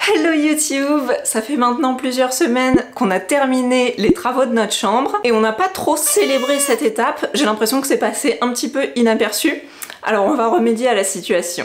Hello YouTube! Ça fait maintenant plusieurs semaines qu'on a terminé les travaux de notre chambre et on n'a pas trop célébré cette étape. J'ai l'impression que c'est passé un petit peu inaperçu. Alors on va remédier à la situation.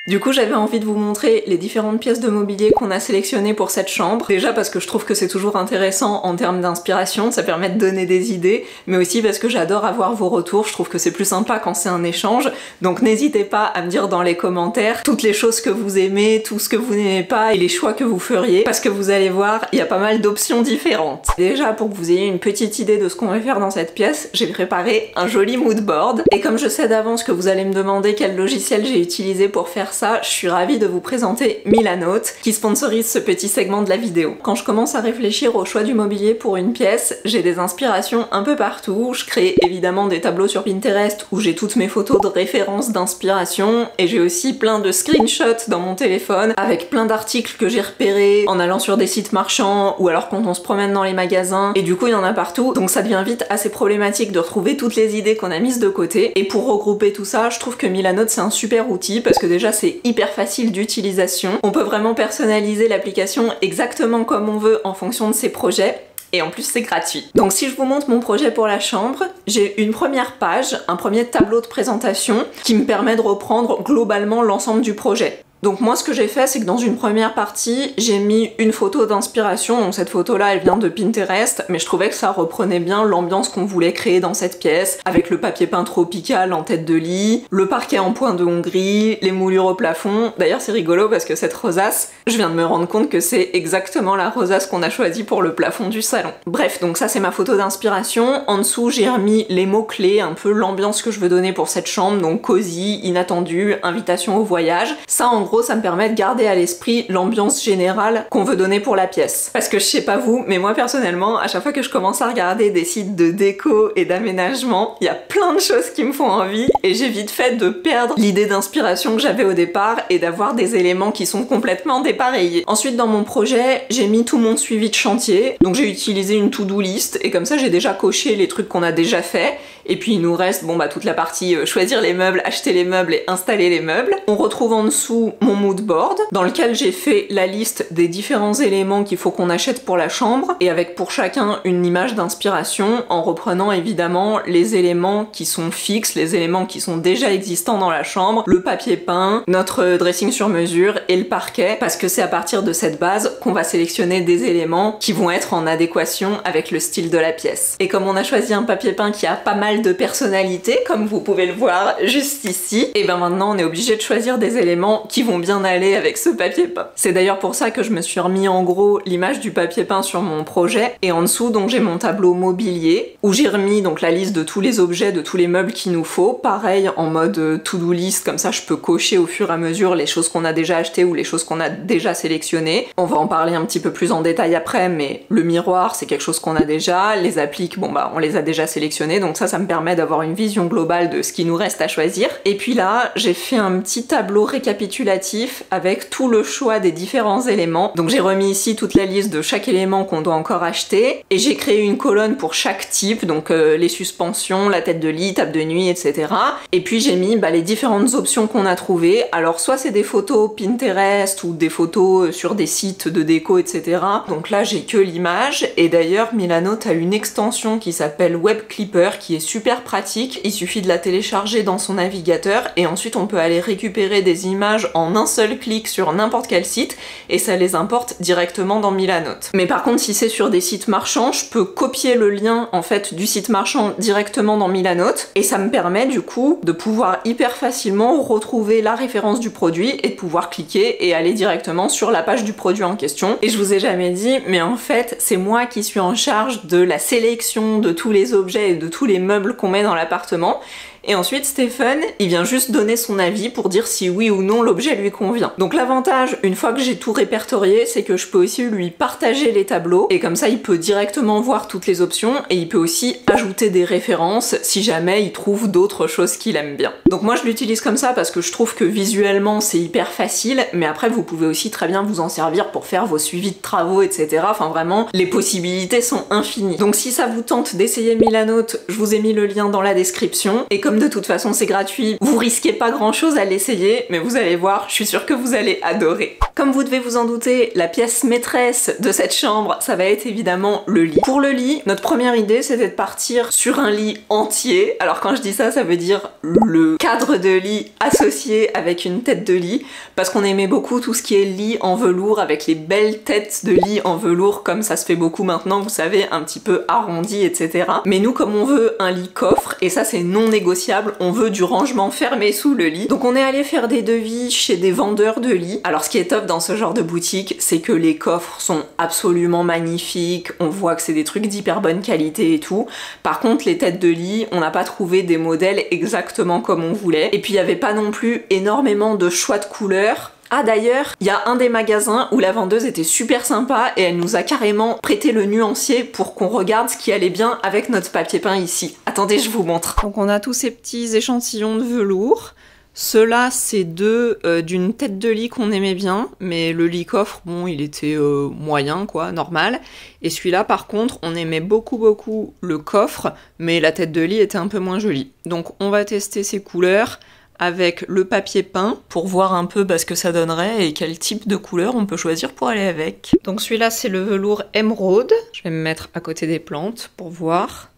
Du coup, j'avais envie de vous montrer les différentes pièces de mobilier qu'on a sélectionnées pour cette chambre. Déjà parce que je trouve que c'est toujours intéressant en termes d'inspiration, ça permet de donner des idées, mais aussi parce que j'adore avoir vos retours, je trouve que c'est plus sympa quand c'est un échange. Donc n'hésitez pas à me dire dans les commentaires toutes les choses que vous aimez, tout ce que vous n'aimez pas et les choix que vous feriez, parce que vous allez voir, il y a pas mal d'options différentes. Déjà, pour que vous ayez une petite idée de ce qu'on va faire dans cette pièce, j'ai préparé un joli mood board. Et comme je sais d'avance que vous allez me demander quel logiciel j'ai utilisé pour faire ça, je suis ravie de vous présenter Milanote qui sponsorise ce petit segment de la vidéo. Quand je commence à réfléchir au choix du mobilier pour une pièce, j'ai des inspirations un peu partout. Je crée évidemment des tableaux sur Pinterest où j'ai toutes mes photos de référence d'inspiration et j'ai aussi plein de screenshots dans mon téléphone avec plein d'articles que j'ai repérés en allant sur des sites marchands ou alors quand on se promène dans les magasins, et du coup il y en a partout, donc ça devient vite assez problématique de retrouver toutes les idées qu'on a mises de côté. Et pour regrouper tout ça, je trouve que Milanote c'est un super outil parce que déjà c'est hyper facile d'utilisation. On peut vraiment personnaliser l'application exactement comme on veut en fonction de ses projets. Et en plus c'est gratuit. Donc si je vous montre mon projet pour la chambre, j'ai une première page, un premier tableau de présentation qui me permet de reprendre globalement l'ensemble du projet. Donc moi ce que j'ai fait, c'est que dans une première partie, j'ai mis une photo d'inspiration. Donc cette photo là elle vient de Pinterest, mais je trouvais que ça reprenait bien l'ambiance qu'on voulait créer dans cette pièce, avec le papier peint tropical en tête de lit, le parquet en point de Hongrie, les moulures au plafond. D'ailleurs c'est rigolo parce que cette rosace, je viens de me rendre compte que c'est exactement la rosace qu'on a choisie pour le plafond du salon. Bref, donc ça c'est ma photo d'inspiration. En dessous j'ai remis les mots-clés, un peu l'ambiance que je veux donner pour cette chambre, donc cosy, inattendu, invitation au voyage. Ça en gros ça me permet de garder à l'esprit l'ambiance générale qu'on veut donner pour la pièce. Parce que je sais pas vous, mais moi personnellement, à chaque fois que je commence à regarder des sites de déco et d'aménagement, il y a plein de choses qui me font envie et j'ai vite fait de perdre l'idée d'inspiration que j'avais au départ et d'avoir des éléments qui sont complètement dépareillés. Ensuite dans mon projet, j'ai mis tout mon suivi de chantier, donc j'ai utilisé une to-do list et comme ça j'ai déjà coché les trucs qu'on a déjà fait. Et puis il nous reste toute la partie choisir les meubles, acheter les meubles et installer les meubles. On retrouve en dessous mon mood board dans lequel j'ai fait la liste des différents éléments qu'il faut qu'on achète pour la chambre et avec pour chacun une image d'inspiration en reprenant évidemment les éléments qui sont fixes, les éléments qui sont déjà existants dans la chambre, le papier peint, notre dressing sur mesure et le parquet, parce que c'est à partir de cette base qu'on va sélectionner des éléments qui vont être en adéquation avec le style de la pièce. Et comme on a choisi un papier peint qui a pas mal de personnalité, comme vous pouvez le voir juste ici, et ben maintenant on est obligé de choisir des éléments qui vont bien aller avec ce papier peint. C'est d'ailleurs pour ça que je me suis remis en gros l'image du papier peint sur mon projet, et en dessous donc j'ai mon tableau mobilier où j'ai remis donc la liste de tous les objets, de tous les meubles qu'il nous faut, pareil en mode to-do list, comme ça je peux cocher au fur et à mesure les choses qu'on a déjà achetées ou les choses qu'on a déjà sélectionnées. On va en parler un petit peu plus en détail après, mais le miroir c'est quelque chose qu'on a déjà, les appliques on les a déjà sélectionnées, donc ça me permet d'avoir une vision globale de ce qui nous reste à choisir. Et puis là, j'ai fait un petit tableau récapitulatif avec tout le choix des différents éléments. Donc j'ai remis ici toute la liste de chaque élément qu'on doit encore acheter et j'ai créé une colonne pour chaque type, donc les suspensions, la tête de lit, table de nuit, etc. Et puis j'ai mis les différentes options qu'on a trouvées. Alors soit c'est des photos Pinterest ou des photos sur des sites de déco, etc. Donc là j'ai que l'image, et d'ailleurs Milanote a une extension qui s'appelle Web Clipper qui est super pratique. Il suffit de la télécharger dans son navigateur et ensuite on peut aller récupérer des images en un seul clic sur n'importe quel site et ça les importe directement dans Milanote. Mais par contre si c'est sur des sites marchands, je peux copier le lien en fait du site marchand directement dans Milanote et ça me permet du coup de pouvoir hyper facilement retrouver la référence du produit et de pouvoir cliquer et aller directement sur la page du produit en question. Et je vous ai jamais dit, mais en fait c'est moi qui suis en charge de la sélection de tous les objets et de tous les meubles qu'on met dans l'appartement. Et ensuite Stephen, il vient juste donner son avis pour dire si oui ou non l'objet lui convient. Donc l'avantage, une fois que j'ai tout répertorié, c'est que je peux aussi lui partager les tableaux et comme ça il peut directement voir toutes les options et il peut aussi ajouter des références si jamais il trouve d'autres choses qu'il aime bien. Donc moi je l'utilise comme ça parce que je trouve que visuellement c'est hyper facile, mais après vous pouvez aussi très bien vous en servir pour faire vos suivis de travaux, etc. Enfin vraiment, les possibilités sont infinies. Donc si ça vous tente d'essayer Milanote, je vous ai mis le lien dans la description. Et comme Comme de toute façon c'est gratuit, vous risquez pas grand chose à l'essayer, mais vous allez voir, je suis sûre que vous allez adorer. Comme vous devez vous en douter, la pièce maîtresse de cette chambre, ça va être évidemment le lit. Pour le lit, notre première idée c'était de partir sur un lit entier. Alors quand je dis ça, ça veut dire le cadre de lit associé avec une tête de lit, parce qu'on aimait beaucoup tout ce qui est lit en velours avec les belles têtes de lit en velours comme ça se fait beaucoup maintenant, vous savez, un petit peu arrondi, etc. Mais nous, comme on veut un lit coffre, et ça c'est non négociable, on veut du rangement fermé sous le lit. Donc on est allé faire des devis chez des vendeurs de lits. Alors ce qui est top dans ce genre de boutique, c'est que les coffres sont absolument magnifiques, on voit que c'est des trucs d'hyper bonne qualité et tout. Par contre, les têtes de lit, on n'a pas trouvé des modèles exactement comme on voulait. Et puis il n'y avait pas non plus énormément de choix de couleurs. Ah d'ailleurs, il y a un des magasins où la vendeuse était super sympa et elle nous a carrément prêté le nuancier pour qu'on regarde ce qui allait bien avec notre papier peint ici. Attendez, je vous montre. Donc on a tous ces petits échantillons de velours. Ceux-là, c'est deux d'une tête de lit qu'on aimait bien, mais le lit coffre, bon, il était moyen, quoi, normal. Et celui-là, par contre, on aimait beaucoup le coffre, mais la tête de lit était un peu moins jolie. Donc on va tester ces couleurs avec le papier peint pour voir un peu ce que ça donnerait et quel type de couleur on peut choisir pour aller avec. Donc celui-là c'est le velours émeraude. Je vais me mettre à côté des plantes pour voir.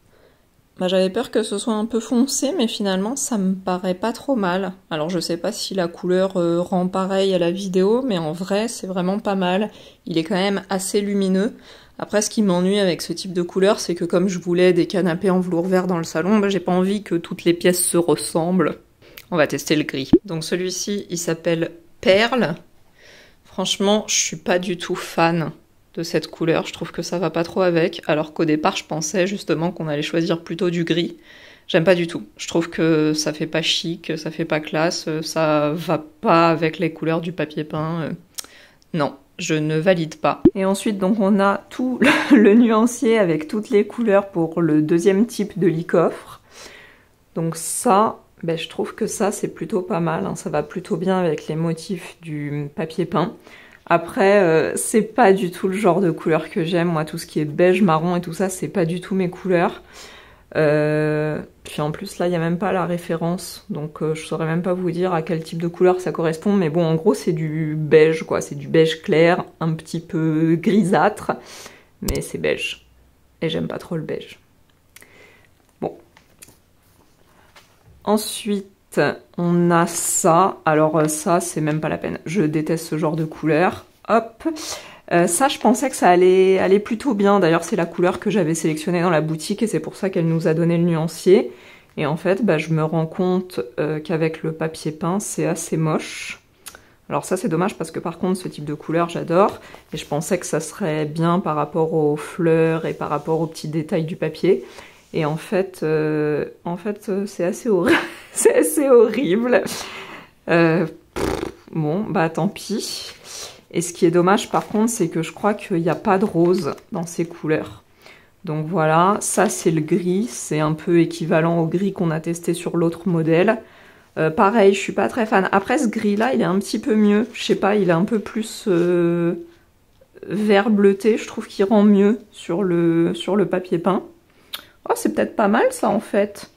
J'avais peur que ce soit un peu foncé, mais finalement ça me paraît pas trop mal. Alors je sais pas si la couleur rend pareil à la vidéo, mais en vrai c'est vraiment pas mal. Il est quand même assez lumineux. Après, ce qui m'ennuie avec ce type de couleur, c'est que comme je voulais des canapés en velours vert dans le salon, j'ai pas envie que toutes les pièces se ressemblent. On va tester le gris. Donc celui-ci, il s'appelle Perle. Franchement, je suis pas du tout fan de cette couleur. Je trouve que ça va pas trop avec, alors qu'au départ, je pensais justement qu'on allait choisir plutôt du gris. J'aime pas du tout. Je trouve que ça fait pas chic, ça fait pas classe, ça va pas avec les couleurs du papier peint. Non, je ne valide pas. Et ensuite, donc, on a tout le nuancier avec toutes les couleurs pour le deuxième type de lit coffre. Donc ça... je trouve que ça c'est plutôt pas mal, hein. Ça va plutôt bien avec les motifs du papier peint. Après, c'est pas du tout le genre de couleur que j'aime, moi tout ce qui est beige, marron et tout ça, c'est pas du tout mes couleurs. Puis en plus là il n'y a même pas la référence, donc je saurais même pas vous dire à quel type de couleur ça correspond, mais bon en gros c'est du beige quoi, c'est du beige clair, un petit peu grisâtre, mais c'est beige. Et j'aime pas trop le beige. Ensuite, on a ça. Alors ça, c'est même pas la peine. Je déteste ce genre de couleur. Hop. Ça, je pensais que ça allait aller plutôt bien. D'ailleurs, c'est la couleur que j'avais sélectionnée dans la boutique et c'est pour ça qu'elle nous a donné le nuancier. Et en fait, je me rends compte qu'avec le papier peint, c'est assez moche. Alors ça, c'est dommage parce que par contre, ce type de couleur, j'adore. Et je pensais que ça serait bien par rapport aux fleurs et par rapport aux petits détails du papier. Et en fait, c'est assez horrible. C'est assez horrible. Bon, tant pis. Et ce qui est dommage, par contre, c'est que je crois qu'il n'y a pas de rose dans ces couleurs. Donc voilà, ça c'est le gris. C'est un peu équivalent au gris qu'on a testé sur l'autre modèle. Pareil, je suis pas très fan. Après, ce gris-là, il est un petit peu mieux. Je sais pas, il est un peu plus vert bleuté. Je trouve qu'il rend mieux sur le papier peint. Oh, c'est peut-être pas mal ça en fait.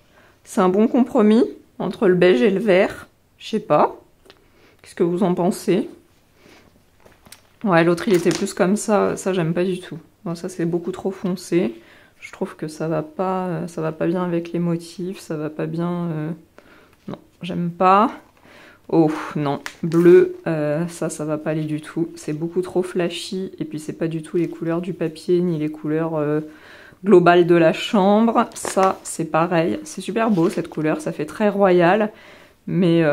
C'est un bon compromis entre le beige et le vert. Je sais pas. Qu'est-ce que vous en pensez? Ouais, l'autre il était plus comme ça. Ça j'aime pas du tout. Bon, ça c'est beaucoup trop foncé. Je trouve que ça va pas bien avec les motifs. Ça va pas bien. Non, j'aime pas. Oh non, bleu, ça va pas aller du tout. C'est beaucoup trop flashy et puis c'est pas du tout les couleurs du papier ni les couleurs globales de la chambre. Ça c'est pareil, c'est super beau cette couleur, ça fait très royal, mais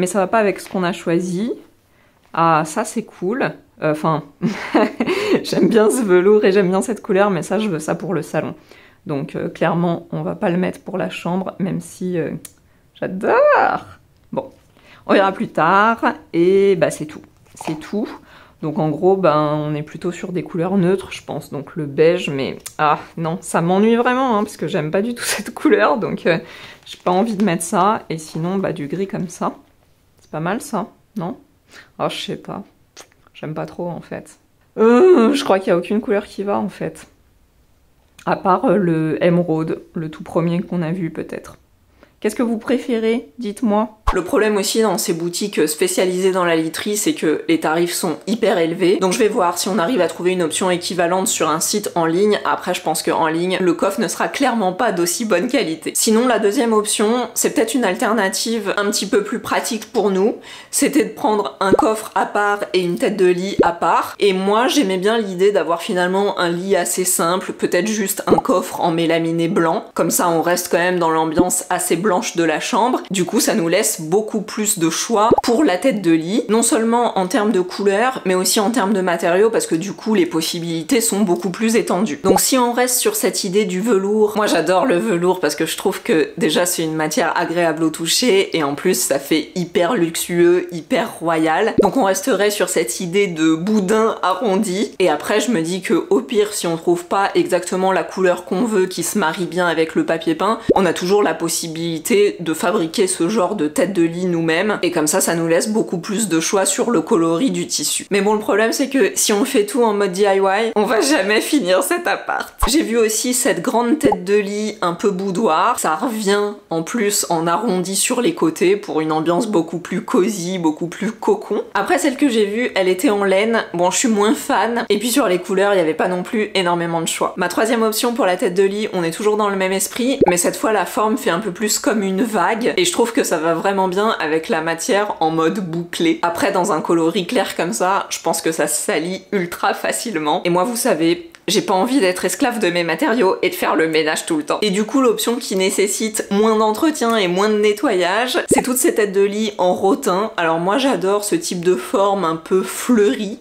ça va pas avec ce qu'on a choisi. Ah ça c'est cool, enfin j'aime bien ce velours et j'aime bien cette couleur, mais ça je veux ça pour le salon. Donc clairement on va pas le mettre pour la chambre, même si j'adore. Bon. On verra plus tard, et c'est tout. C'est tout. Donc en gros, on est plutôt sur des couleurs neutres, je pense. Donc le beige, mais ah non, ça m'ennuie vraiment, hein, parce que j'aime pas du tout cette couleur, donc j'ai pas envie de mettre ça. Et sinon, du gris comme ça. C'est pas mal ça, non? Oh, je sais pas. J'aime pas trop en fait. Je crois qu'il y a aucune couleur qui va en fait. À part le émeraude, le tout premier qu'on a vu peut-être. Qu'est-ce que vous préférez? Dites-moi. Le problème aussi dans ces boutiques spécialisées dans la literie, c'est que les tarifs sont hyper élevés. Donc je vais voir si on arrive à trouver une option équivalente sur un site en ligne. Après, je pense qu'en ligne, le coffre ne sera clairement pas d'aussi bonne qualité. Sinon, la deuxième option, c'est peut-être une alternative un petit peu plus pratique pour nous. C'était de prendre un coffre à part et une tête de lit à part. Et moi, j'aimais bien l'idée d'avoir finalement un lit assez simple, peut-être juste un coffre en mélaminé blanc. Comme ça, on reste quand même dans l'ambiance assez blanche de la chambre. Du coup, ça nous laisse beaucoup plus de choix pour la tête de lit, non seulement en termes de couleur, mais aussi en termes de matériaux, parce que du coup les possibilités sont beaucoup plus étendues. Donc si on reste sur cette idée du velours, moi j'adore le velours parce que je trouve que déjà c'est une matière agréable au toucher et en plus ça fait hyper luxueux, hyper royal. Donc on resterait sur cette idée de boudin arrondi et après je me dis que au pire si on trouve pas exactement la couleur qu'on veut qui se marie bien avec le papier peint, on a toujours la possibilité de fabriquer ce genre de tête de lit nous-mêmes et comme ça nous laisse beaucoup plus de choix sur le coloris du tissu. Mais bon, le problème c'est que si on fait tout en mode DIY, on va jamais finir cet appart. J'ai vu aussi cette grande tête de lit un peu boudoir, ça revient en plus en arrondi sur les côtés pour une ambiance beaucoup plus cosy, beaucoup plus cocon. Après celle que j'ai vue, elle était en laine, bon je suis moins fan, et puis sur les couleurs il n'y avait pas non plus énormément de choix. Ma troisième option pour la tête de lit, on est toujours dans le même esprit, mais cette fois la forme fait un peu plus comme une vague, et je trouve que ça va vraiment bien avec la matière en mode bouclé. Après dans un coloris clair comme ça, je pense que ça se salit ultra facilement. Et moi vous savez, j'ai pas envie d'être esclave de mes matériaux et de faire le ménage tout le temps. Et du coup l'option qui nécessite moins d'entretien et moins de nettoyage, c'est toutes ces têtes de lit en rotin. Alors moi j'adore ce type de forme un peu fleurie.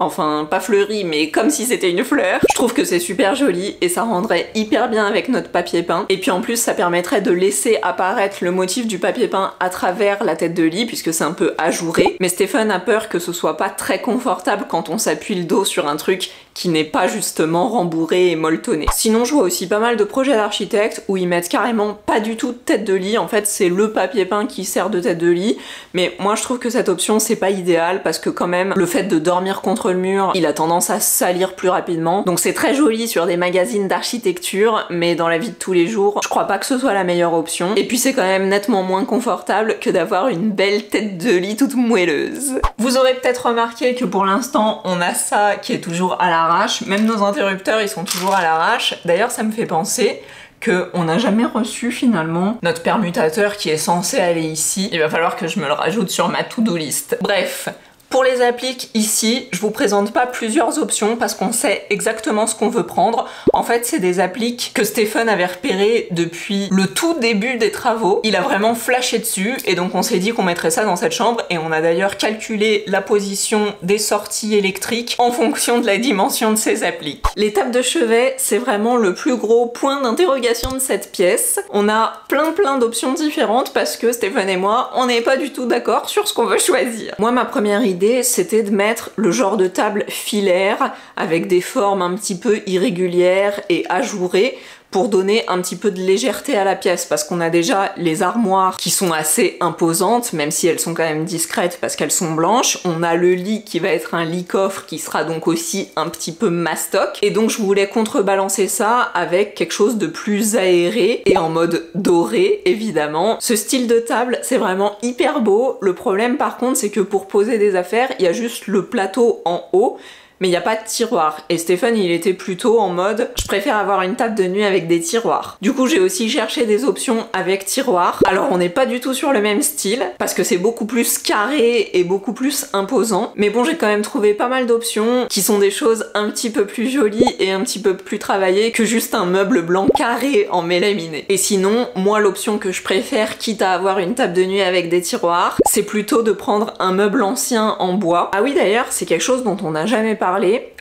Enfin, pas fleuri, mais comme si c'était une fleur. Je trouve que c'est super joli et ça rendrait hyper bien avec notre papier peint. Et puis en plus, ça permettrait de laisser apparaître le motif du papier peint à travers la tête de lit, puisque c'est un peu ajouré. Mais Stéphane a peur que ce soit pas très confortable quand on s'appuie le dos sur un truc qui n'est pas justement rembourré et molletonné. Sinon, je vois aussi pas mal de projets d'architectes où ils mettent carrément pas du tout de tête de lit. En fait, c'est le papier peint qui sert de tête de lit. Mais moi, je trouve que cette option, c'est pas idéal parce que quand même, le fait de dormir contre le mur, il a tendance à salir plus rapidement. Donc c'est très joli sur des magazines d'architecture, mais dans la vie de tous les jours, je crois pas que ce soit la meilleure option. Et puis c'est quand même nettement moins confortable que d'avoir une belle tête de lit toute moelleuse. Vous aurez peut-être remarqué que pour l'instant, on a ça qui est toujours à l'arrache. Même nos interrupteurs, ils sont toujours à l'arrache. D'ailleurs, ça me fait penser qu'on n'a jamais reçu finalement notre permutateur qui est censé aller ici. Il va falloir que je me le rajoute sur ma to-do list. Bref. Pour les appliques ici, je vous présente pas plusieurs options parce qu'on sait exactement ce qu'on veut prendre. En fait, c'est des appliques que Stéphane avait repérées depuis le tout début des travaux. Il a vraiment flashé dessus et donc on s'est dit qu'on mettrait ça dans cette chambre et on a d'ailleurs calculé la position des sorties électriques en fonction de la dimension de ces appliques. Les tables de chevet, c'est vraiment le plus gros point d'interrogation de cette pièce. On a plein d'options différentes parce que Stéphane et moi, on n'est pas du tout d'accord sur ce qu'on veut choisir. Moi, ma première idée, c'était de mettre le genre de table filaire avec des formes un petit peu irrégulières et ajourées pour donner un petit peu de légèreté à la pièce parce qu'on a déjà les armoires qui sont assez imposantes même si elles sont quand même discrètes parce qu'elles sont blanches. On a le lit qui va être un lit coffre qui sera donc aussi un petit peu mastoc et donc je voulais contrebalancer ça avec quelque chose de plus aéré et en mode doré évidemment. Ce style de table c'est vraiment hyper beau. Le problème par contre c'est que pour poser des affaires il y a juste le plateau en haut mais il n'y a pas de tiroir. Et Stéphane, il était plutôt en mode je préfère avoir une table de nuit avec des tiroirs. Du coup, j'ai aussi cherché des options avec tiroir. Alors, on n'est pas du tout sur le même style, parce que c'est beaucoup plus carré et beaucoup plus imposant. Mais bon, j'ai quand même trouvé pas mal d'options qui sont des choses un petit peu plus jolies et un petit peu plus travaillées que juste un meuble blanc carré en mélaminé. Et sinon, moi, l'option que je préfère, quitte à avoir une table de nuit avec des tiroirs, c'est plutôt de prendre un meuble ancien en bois. Ah oui, d'ailleurs, c'est quelque chose dont on n'a jamais parlé.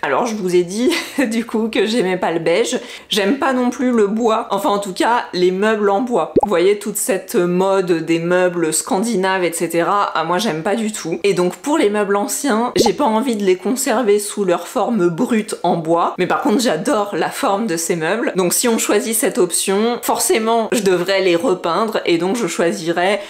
Alors je vous ai dit du coup que j'aimais pas le beige, j'aime pas non plus le bois, enfin en tout cas les meubles en bois. Vous voyez toute cette mode des meubles scandinaves etc, ah moi j'aime pas du tout. Et donc pour les meubles anciens, j'ai pas envie de les conserver sous leur forme brute en bois, mais par contre j'adore la forme de ces meubles. Donc si on choisit cette option, forcément je devrais les repeindre et donc je choisirais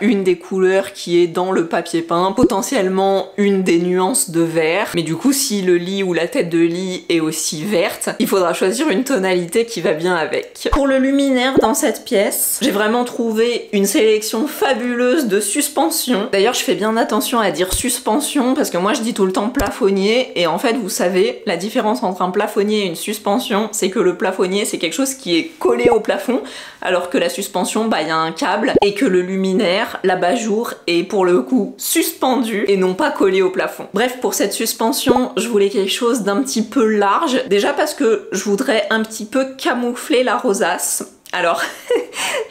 une des couleurs qui est dans le papier peint, potentiellement une des nuances de vert, mais du coup si le lit ou la tête de lit est aussi verte, il faudra choisir une tonalité qui va bien avec. Pour le luminaire dans cette pièce, j'ai vraiment trouvé une sélection fabuleuse de suspensions. D'ailleurs, je fais bien attention à dire suspension parce que moi je dis tout le temps plafonnier et en fait vous savez, la différence entre un plafonnier et une suspension, c'est que le plafonnier c'est quelque chose qui est collé au plafond alors que la suspension, bah il y a un câble et que le luminaire, l'abat-jour est pour le coup suspendu et non pas collé au plafond. Bref, pour cette suspension, je voulais quelque chose d'un petit peu large. Déjà parce que je voudrais un petit peu camoufler la rosace. Alors,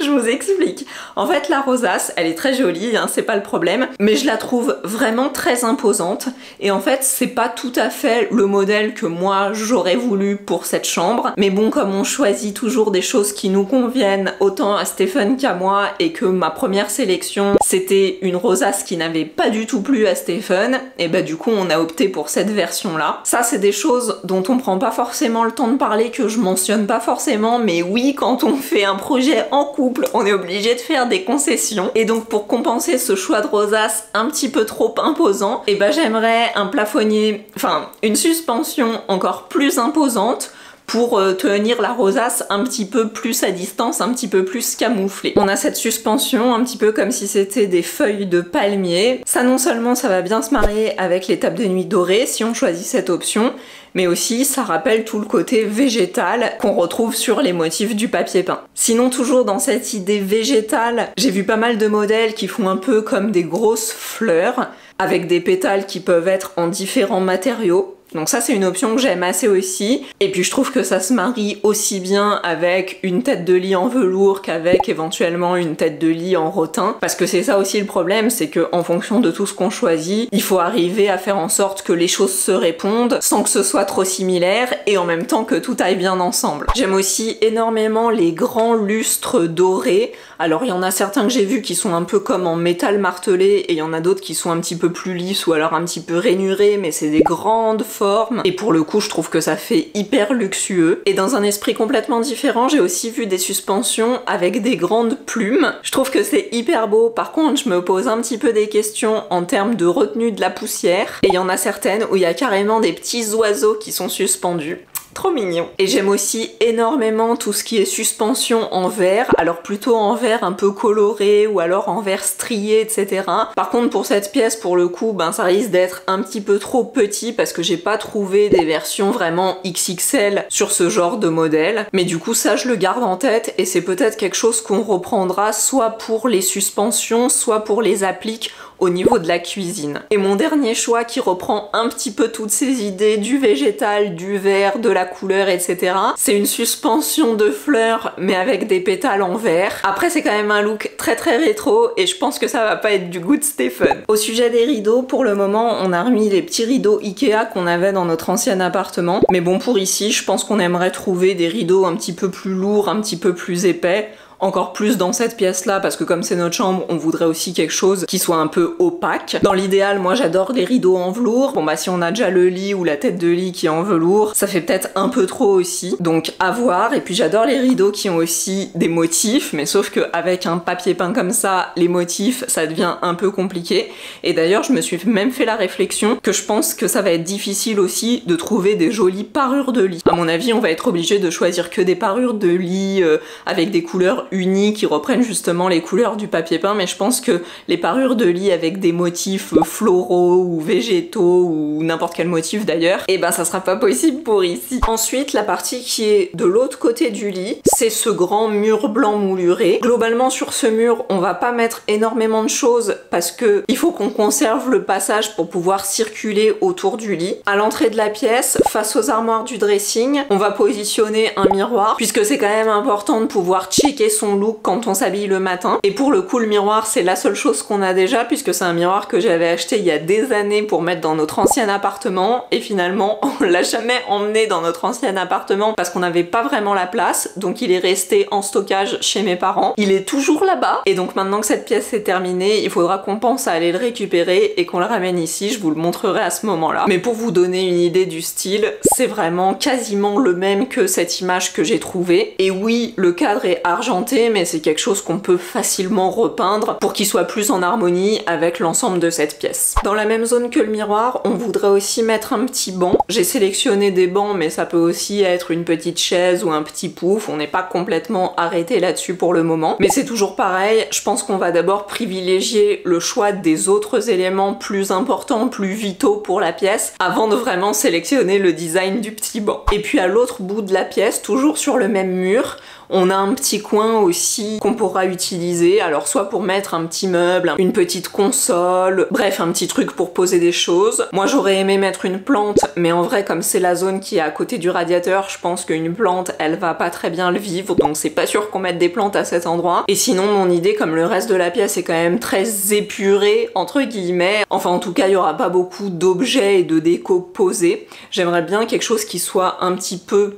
je vous explique. En fait, la rosace, elle est très jolie, hein, c'est pas le problème, mais je la trouve vraiment très imposante. Et en fait, c'est pas tout à fait le modèle que moi j'aurais voulu pour cette chambre. Mais bon, comme on choisit toujours des choses qui nous conviennent autant à Stephen qu'à moi, et que ma première sélection, c'était une rosace qui n'avait pas du tout plu à Stephen, et bah du coup, on a opté pour cette version-là. Ça, c'est des choses dont on prend pas forcément le temps de parler, que je mentionne pas forcément, mais oui, quand on fait un projet en couple, on est obligé de faire des concessions. Et donc pour compenser ce choix de rosace un petit peu trop imposant, et ben j'aimerais un plafonnier, enfin une suspension encore plus imposante pour tenir la rosace un petit peu plus à distance, un petit peu plus camouflée. On a cette suspension un petit peu comme si c'était des feuilles de palmier. Ça, non seulement ça va bien se marier avec les tables de nuit dorées si on choisit cette option, mais aussi ça rappelle tout le côté végétal qu'on retrouve sur les motifs du papier peint. Sinon, toujours dans cette idée végétale, j'ai vu pas mal de modèles qui font un peu comme des grosses fleurs, avec des pétales qui peuvent être en différents matériaux. Donc ça, c'est une option que j'aime assez aussi. Et puis je trouve que ça se marie aussi bien avec une tête de lit en velours qu'avec éventuellement une tête de lit en rotin. Parce que c'est ça aussi le problème, c'est que en fonction de tout ce qu'on choisit, il faut arriver à faire en sorte que les choses se répondent sans que ce soit trop similaire et en même temps que tout aille bien ensemble. J'aime aussi énormément les grands lustres dorés. Alors il y en a certains que j'ai vus qui sont un peu comme en métal martelé et il y en a d'autres qui sont un petit peu plus lisses ou alors un petit peu rainurés, mais c'est des grandes formes. Et pour le coup, je trouve que ça fait hyper luxueux. Et dans un esprit complètement différent, j'ai aussi vu des suspensions avec des grandes plumes. Je trouve que c'est hyper beau. Par contre, je me pose un petit peu des questions en termes de retenue de la poussière. Et il y en a certaines où il y a carrément des petits oiseaux qui sont suspendus. Trop mignon. Et j'aime aussi énormément tout ce qui est suspension en verre, alors plutôt en verre un peu coloré ou alors en verre strié, etc. Par contre pour cette pièce, pour le coup, ben ça risque d'être un petit peu trop petit parce que j'ai pas trouvé des versions vraiment XXL sur ce genre de modèle. Mais du coup ça je le garde en tête et c'est peut-être quelque chose qu'on reprendra soit pour les suspensions, soit pour les appliques au niveau de la cuisine. Et mon dernier choix qui reprend un petit peu toutes ces idées du végétal, du vert, de la couleur, etc. c'est une suspension de fleurs mais avec des pétales en verre. Après c'est quand même un look très très rétro et je pense que ça va pas être du goût de Stephen. Au sujet des rideaux, pour le moment on a remis les petits rideaux Ikea qu'on avait dans notre ancien appartement. Mais bon, pour ici je pense qu'on aimerait trouver des rideaux un petit peu plus lourds, un petit peu plus épais. Encore plus dans cette pièce là parce que comme c'est notre chambre, on voudrait aussi quelque chose qui soit un peu opaque. Dans l'idéal, moi j'adore les rideaux en velours. Bon bah si on a déjà le lit ou la tête de lit qui est en velours, ça fait peut-être un peu trop aussi. Donc à voir. Et puis j'adore les rideaux qui ont aussi des motifs, mais sauf qu'avec un papier peint comme ça, les motifs ça devient un peu compliqué. Et d'ailleurs je me suis même fait la réflexion que je pense que ça va être difficile aussi de trouver des jolies parures de lit. À mon avis, on va être obligé de choisir que des parures de lit avec des couleurs unis qui reprennent justement les couleurs du papier peint, mais je pense que les parures de lit avec des motifs floraux ou végétaux ou n'importe quel motif d'ailleurs, et ben ça sera pas possible pour ici. Ensuite, la partie qui est de l'autre côté du lit, c'est ce grand mur blanc mouluré. Globalement sur ce mur, on va pas mettre énormément de choses parce que il faut qu'on conserve le passage pour pouvoir circuler autour du lit. À l'entrée de la pièce, face aux armoires du dressing, on va positionner un miroir puisque c'est quand même important de pouvoir checker son look quand on s'habille le matin. Et pour le coup, le miroir, c'est la seule chose qu'on a déjà puisque c'est un miroir que j'avais acheté il y a des années pour mettre dans notre ancien appartement et finalement, on l'a jamais emmené dans notre ancien appartement parce qu'on n'avait pas vraiment la place. Donc il est resté en stockage chez mes parents. Il est toujours là-bas et donc maintenant que cette pièce est terminée, il faudra qu'on pense à aller le récupérer et qu'on le ramène ici. Je vous le montrerai à ce moment-là. Mais pour vous donner une idée du style, c'est vraiment quasiment le même que cette image que j'ai trouvée. Et oui, le cadre est argenté argenté, mais c'est quelque chose qu'on peut facilement repeindre pour qu'il soit plus en harmonie avec l'ensemble de cette pièce. Dans la même zone que le miroir, on voudrait aussi mettre un petit banc. J'ai sélectionné des bancs, mais ça peut aussi être une petite chaise ou un petit pouf. On n'est pas complètement arrêté là-dessus pour le moment. Mais c'est toujours pareil, je pense qu'on va d'abord privilégier le choix des autres éléments plus importants, plus vitaux pour la pièce, avant de vraiment sélectionner le design du petit banc. Et puis à l'autre bout de la pièce, toujours sur le même mur, on a un petit coin aussi qu'on pourra utiliser, alors soit pour mettre un petit meuble, une petite console, bref un petit truc pour poser des choses. Moi j'aurais aimé mettre une plante, mais en vrai comme c'est la zone qui est à côté du radiateur, je pense qu'une plante elle va pas très bien le vivre, donc c'est pas sûr qu'on mette des plantes à cet endroit. Et sinon mon idée, comme le reste de la pièce est quand même très épuré entre guillemets, enfin en tout cas il y aura pas beaucoup d'objets et de déco posés, j'aimerais bien quelque chose qui soit un petit peu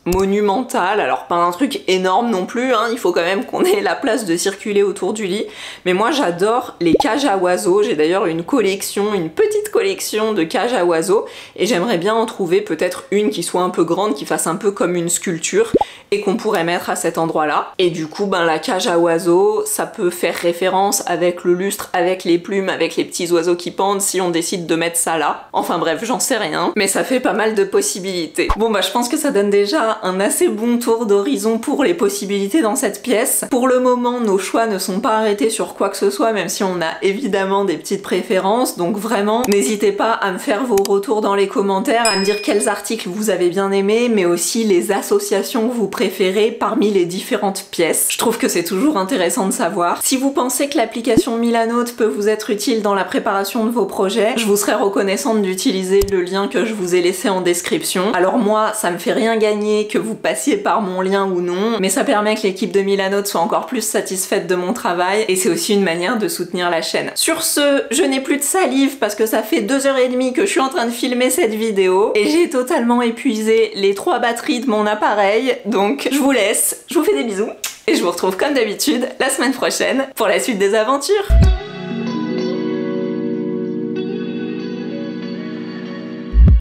monumental, alors pas un truc énorme non plus, hein, il faut quand même qu'on ait la place de circuler autour du lit, mais moi j'adore les cages à oiseaux, j'ai d'ailleurs une collection, une petite collection de cages à oiseaux, et j'aimerais bien en trouver peut-être une qui soit un peu grande, qui fasse un peu comme une sculpture, et qu'on pourrait mettre à cet endroit-là. Et du coup, ben la cage à oiseaux, ça peut faire référence avec le lustre, avec les plumes, avec les petits oiseaux qui pendent, si on décide de mettre ça là. Enfin bref, j'en sais rien, mais ça fait pas mal de possibilités. Bon bah je pense que ça donne déjà un assez bon tour d'horizon pour les possibilités dans cette pièce. Pour le moment, nos choix ne sont pas arrêtés sur quoi que ce soit, même si on a évidemment des petites préférences, donc vraiment, n'hésitez pas à me faire vos retours dans les commentaires, à me dire quels articles vous avez bien aimés, mais aussi les associations que vous préférez parmi les différentes pièces. Je trouve que c'est toujours intéressant de savoir. Si vous pensez que l'application Milanote peut vous être utile dans la préparation de vos projets, je vous serais reconnaissante d'utiliser le lien que je vous ai laissé en description. Alors moi, ça me fait rien gagner que vous passiez par mon lien ou non, mais ça permet que l'équipe de Milanote soit encore plus satisfaite de mon travail, et c'est aussi une manière de soutenir la chaîne. Sur ce, je n'ai plus de salive parce que ça fait 2h30 que je suis en train de filmer cette vidéo, et j'ai totalement épuisé les 3 batteries de mon appareil, donc je vous laisse, je vous fais des bisous, et je vous retrouve comme d'habitude la semaine prochaine pour la suite des aventures.